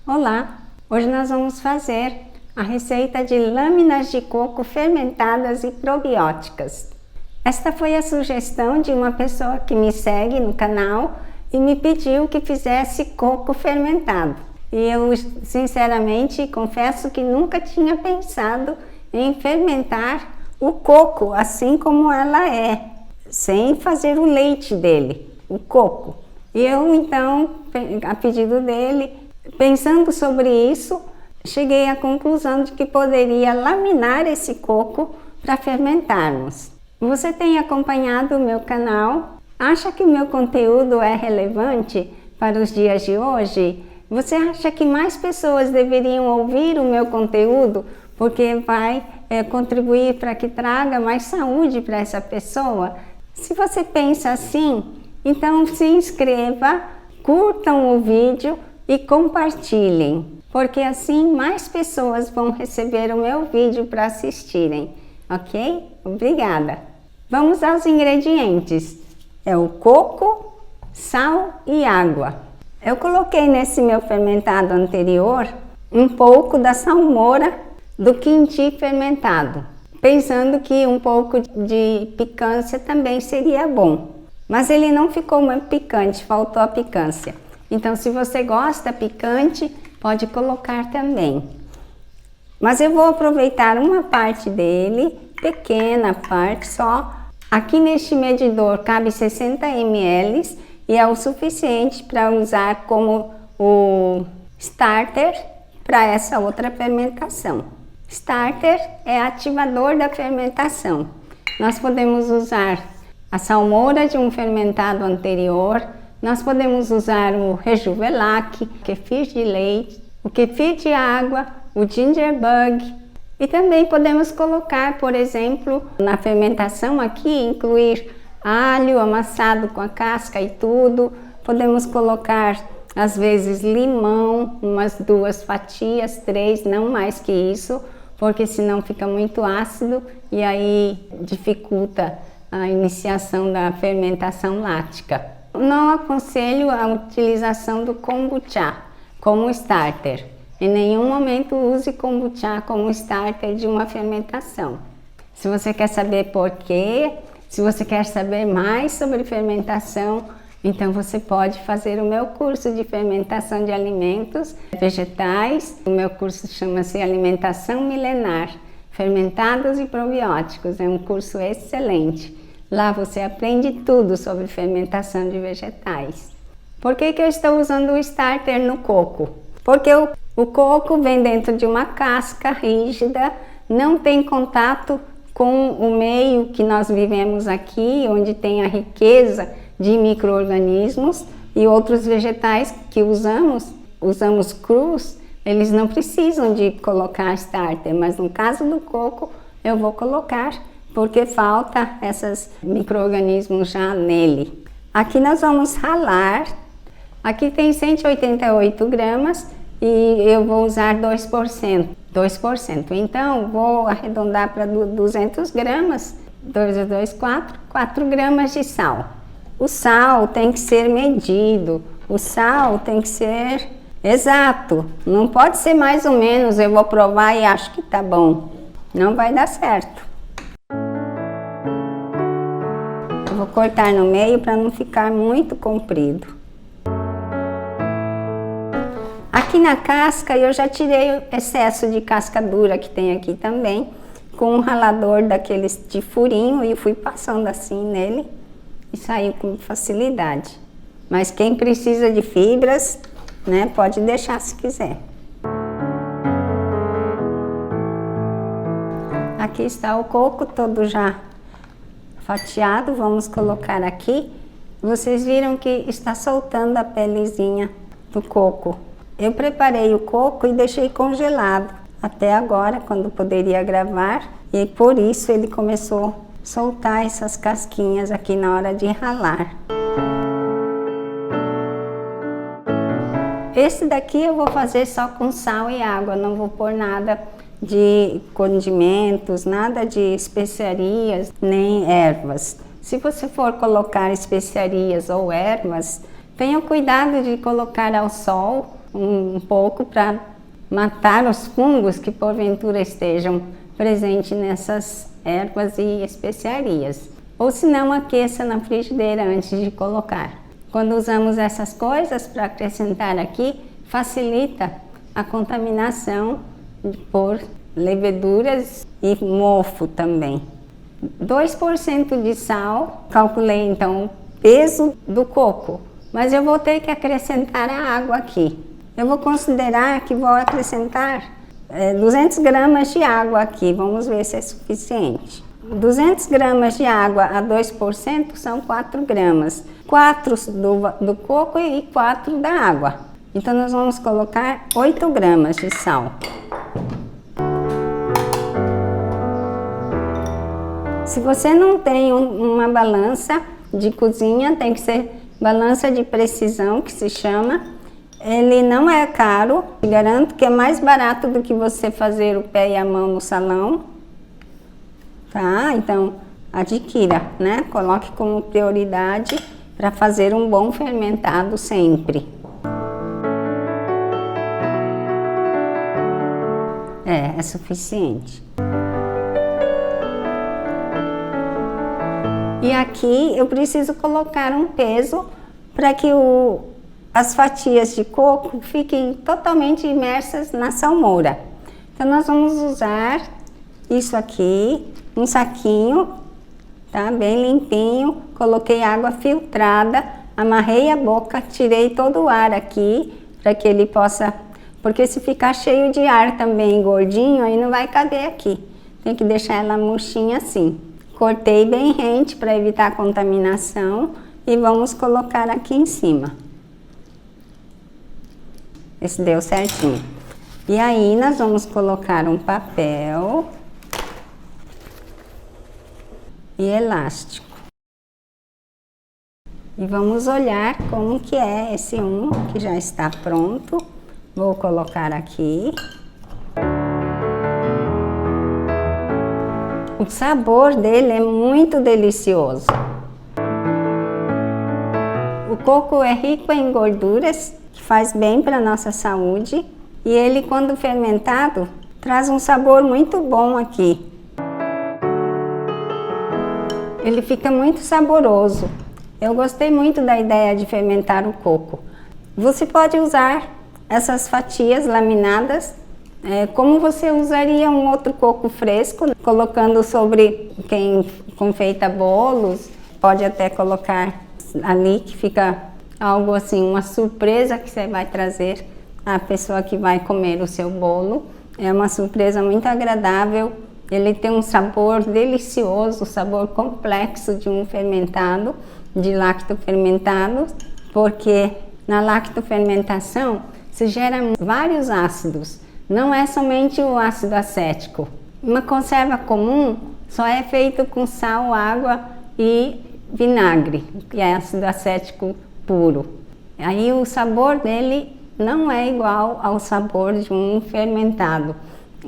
Olá! Hoje nós vamos fazer a receita de lâminas de coco fermentadas e probióticas. Esta foi a sugestão de uma pessoa que me segue no canal e me pediu que fizesse coco fermentado. E eu, sinceramente, confesso que nunca tinha pensado em fermentar o coco assim como ela é, sem fazer o leite dele, o coco. E eu, então, a pedido dele, pensando sobre isso, cheguei à conclusão de que poderia laminar esse coco para fermentarmos. Você tem acompanhado o meu canal? Acha que o meu conteúdo é relevante para os dias de hoje? Você acha que mais pessoas deveriam ouvir o meu conteúdo porque vai contribuir para que traga mais saúde para essa pessoa? Se você pensa assim, então se inscreva, curtam o vídeo e compartilhem, porque assim mais pessoas vão receber o meu vídeo para assistirem, ok? Obrigada! Vamos aos ingredientes. É o coco, sal e água. Eu coloquei nesse meu fermentado anterior um pouco da salmoura do quinti fermentado, pensando que um pouco de picância também seria bom. Mas ele não ficou muito picante, faltou a picância. Então, se você gosta picante, pode colocar também. Mas eu vou aproveitar uma parte dele, pequena parte só. Aqui neste medidor cabe 60 ml e é o suficiente para usar como o starter para essa outra fermentação. Starter é ativador da fermentação. Nós podemos usar a salmoura de um fermentado anterior, nós podemos usar o rejuvelac, o kefir de leite, o kefir de água, o gingerbug e também podemos colocar, por exemplo, na fermentação aqui, incluir alho amassado com a casca e tudo. Podemos colocar, às vezes, limão, umas 2 fatias, 3, não mais que isso, porque senão fica muito ácido e aí dificulta a iniciação da fermentação láctica. Não aconselho a utilização do kombucha como starter. Em nenhum momento use kombucha como starter de uma fermentação. Se você quer saber por quê, se você quer saber mais sobre fermentação, então você pode fazer o meu curso de fermentação de alimentos vegetais. O meu curso chama-se Alimentação Milenar, Fermentados e Probióticos. É um curso excelente. Lá você aprende tudo sobre fermentação de vegetais. Por que eu estou usando o starter no coco? Porque o coco vem dentro de uma casca rígida, não tem contato com o meio que nós vivemos aqui, onde tem a riqueza de micro-organismos e outros vegetais que usamos crus, eles não precisam de colocar starter, mas no caso do coco eu vou colocar, porque falta esses micro-organismos já nele. Aqui nós vamos ralar, aqui tem 188 gramas e eu vou usar 2%. Então vou arredondar para 200 gramas, 2 a 2, 4 gramas de sal. O sal tem que ser medido, o sal tem que ser exato, não pode ser mais ou menos, eu vou provar e acho que tá bom, não vai dar certo. Eu vou cortar no meio para não ficar muito comprido. Aqui na casca eu já tirei o excesso de casca dura que tem aqui também, com um ralador daqueles de furinho e fui passando assim nele e saiu com facilidade. Mas quem precisa de fibras, né, pode deixar se quiser. Aqui está o coco todo já fatiado, vamos colocar aqui. Vocês viram que está soltando a pelezinha do coco. Eu preparei o coco e deixei congelado até agora, quando poderia gravar, e por isso ele começou a soltar essas casquinhas aqui na hora de ralar. Esse daqui eu vou fazer só com sal e água, não vou pôr nada de condimentos, nada de especiarias, nem ervas. Se você for colocar especiarias ou ervas, tenha cuidado de colocar ao sol um pouco para matar os fungos que porventura estejam presentes nessas ervas e especiarias. Ou se não, aqueça na frigideira antes de colocar. Quando usamos essas coisas para acrescentar aqui, facilita a contaminação por leveduras e mofo também. 2% de sal, calculei então o peso do coco, mas eu vou ter que acrescentar a água aqui. Eu vou considerar que vou acrescentar 200 gramas de água aqui, vamos ver se é suficiente. 200 gramas de água a 2% são 4 gramas. 4 do coco e 4 da água. Então nós vamos colocar 8 gramas de sal. Se você não tem uma balança de cozinha, tem que ser balança de precisão, que se chama. Ele não é caro, te garanto que é mais barato do que você fazer o pé e a mão no salão. Tá? Então, adquira, né? Coloque como prioridade para fazer um bom fermentado sempre. É suficiente. E aqui eu preciso colocar um peso para que as fatias de coco fiquem totalmente imersas na salmoura. Então nós vamos usar isso aqui, um saquinho, tá? Bem limpinho, coloquei água filtrada, amarrei a boca, tirei todo o ar aqui, para que ele possa, porque se ficar cheio de ar também gordinho, aí não vai caber aqui. Tem que deixar ela murchinha assim. Cortei bem rente para evitar a contaminação e vamos colocar aqui em cima. Esse deu certinho. E aí nós vamos colocar um papel e elástico. E vamos olhar como que é esse que já está pronto. Vou colocar aqui. O sabor dele é muito delicioso. O coco é rico em gorduras, que faz bem para a nossa saúde. E ele, quando fermentado, traz um sabor muito bom aqui. Ele fica muito saboroso. Eu gostei muito da ideia de fermentar o coco. Você pode usar essas fatias laminadas como você usaria um outro coco fresco, colocando sobre quem confeita bolos. Pode até colocar ali, que fica algo assim, uma surpresa que você vai trazer à pessoa que vai comer o seu bolo. É uma surpresa muito agradável. Ele tem um sabor delicioso, sabor complexo de um fermentado, de lactofermentado, porque na lactofermentação se gera vários ácidos. Não é somente o ácido acético. Uma conserva comum só é feita com sal, água e vinagre, que é ácido acético puro. Aí o sabor dele não é igual ao sabor de um fermentado.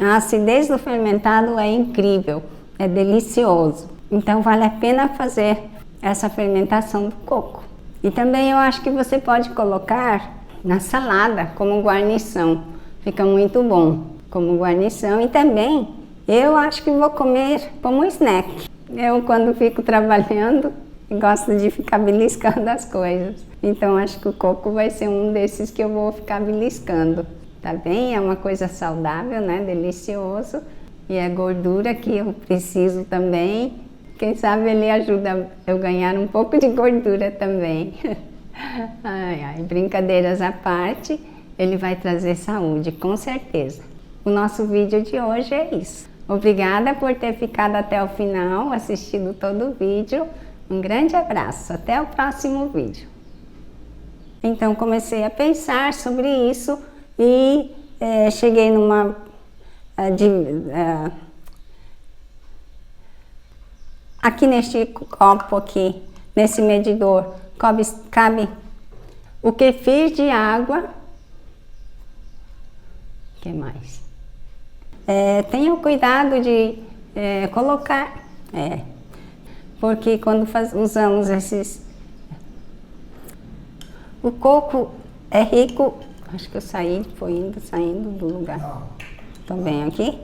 A acidez do fermentado é incrível, é delicioso. Então vale a pena fazer essa fermentação do coco. E também eu acho que você pode colocar na salada como guarnição. Fica muito bom como guarnição. E também eu acho que vou comer como snack. Eu, quando fico trabalhando, gosto de ficar beliscando as coisas. Então acho que o coco vai ser um desses que eu vou ficar beliscando. Tá bem? É uma coisa saudável, né? Delicioso. E é gordura que eu preciso também. Quem sabe ele ajuda eu ganhar um pouco de gordura também. Ai, ai, brincadeiras à parte, ele vai trazer saúde, com certeza. O nosso vídeo de hoje é isso. Obrigada por ter ficado até o final, assistido todo o vídeo. Um grande abraço, até o próximo vídeo. Então comecei a pensar sobre isso e cheguei numa... aqui neste copo aqui, nesse medidor, cabe o kefir de água. O que mais? Tenha cuidado de colocar, porque quando usamos esses... O coco é rico Acho que eu saí, foi indo, saindo do lugar. Estou bem aqui?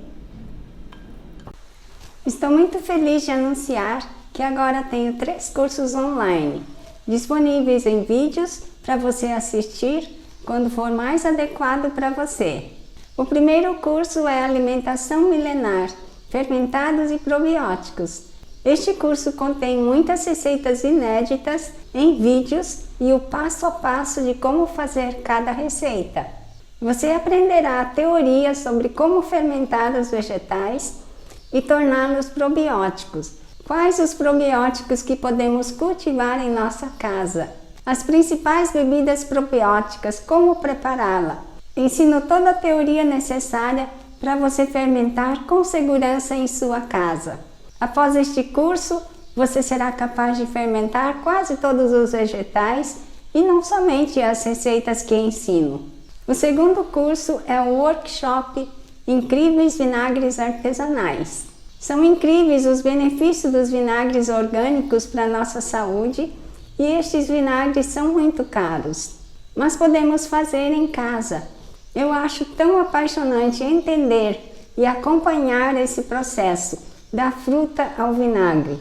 Estou muito feliz de anunciar que agora tenho 3 cursos online, disponíveis em vídeos para você assistir quando for mais adequado para você. O primeiro curso é Alimentação Milenar, Fermentados e Probióticos. Este curso contém muitas receitas inéditas em vídeos e o passo a passo de como fazer cada receita. Você aprenderá a teoria sobre como fermentar os vegetais e torná-los probióticos. Quais os probióticos que podemos cultivar em nossa casa? As principais bebidas probióticas, como prepará-la. Ensino toda a teoria necessária para você fermentar com segurança em sua casa. Após este curso, você será capaz de fermentar quase todos os vegetais e não somente as receitas que ensino. O segundo curso é o workshop Incríveis Vinagres Artesanais. São incríveis os benefícios dos vinagres orgânicos para a nossa saúde e estes vinagres são muito caros, mas podemos fazer em casa. Eu acho tão apaixonante entender e acompanhar esse processo, da fruta ao vinagre.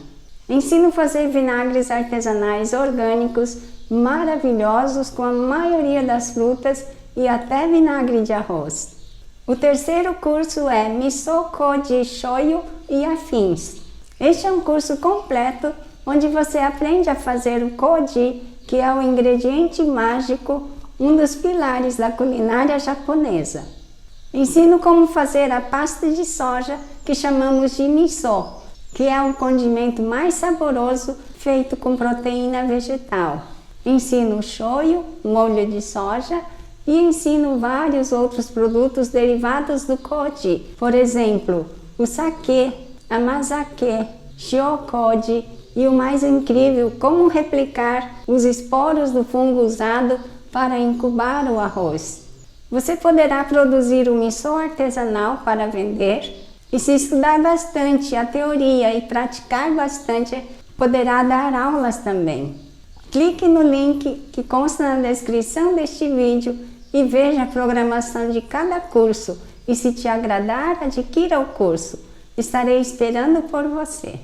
Ensino a fazer vinagres artesanais orgânicos maravilhosos com a maioria das frutas e até vinagre de arroz. O terceiro curso é Miso, Koji, Shoyu e afins. Este é um curso completo onde você aprende a fazer o Koji, que é o ingrediente mágico, um dos pilares da culinária japonesa. Ensino como fazer a pasta de soja que chamamos de miso, que é um condimento mais saboroso feito com proteína vegetal. Ensino o shoyu, molho de soja, e ensino vários outros produtos derivados do koji, por exemplo, o sake, amazake, shiokoji e o mais incrível, como replicar os esporos do fungo usado para incubar o arroz. Você poderá produzir o miso artesanal para vender e, se estudar bastante a teoria e praticar bastante, poderá dar aulas também. Clique no link que consta na descrição deste vídeo e veja a programação de cada curso e, se te agradar, adquira o curso. Estarei esperando por você.